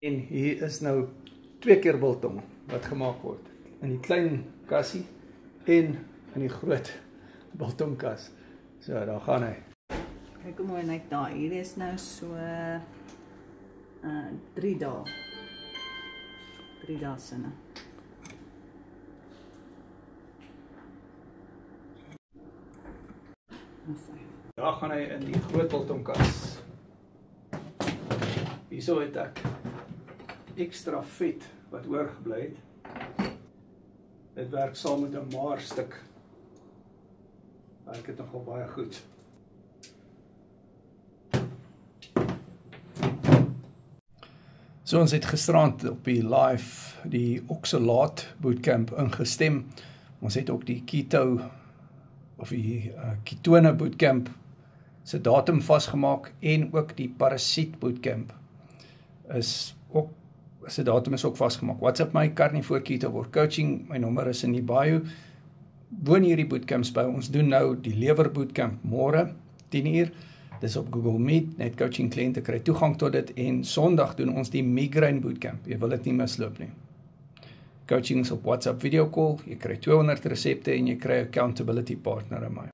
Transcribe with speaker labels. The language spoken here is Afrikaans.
Speaker 1: En hier is nou 2 keer biltong wat gemaak word. In die klein kassie en in die groot biltongkas. So, daar gaan hy.
Speaker 2: Kyk hoe mooi lyk daar. Hier is nou so 3 dae. 3 dae sinne.
Speaker 1: Daar gaan hy in die groot biltongkas. Hierso het ek ekstra vet wat oorgebly het. Dit werk saam met 'n maarstuk. Werk dit nogal baie goed. So, ons het gisterand op die live die Oxalaat bootcamp ingestem. Ons het ook die keto of die ketone bootcamp se datum vasgemaak en ook die parasiet bootcamp se datum is ook vasgemaak. WhatsApp my Carnivore Keto Work Coaching, my nommer is in die bio. Woon hierdie bootcamps by ons doen nou die lewer bootcamp môre 10:00. Dis op Google Meet, net coaching kliënte kry toegang tot dit en Sondag doen ons die migraine bootcamp. Jy wil dit nie misloop nie. Coaching is op WhatsApp video call, jy kry 200 resepte en jy kry accountability partner in my.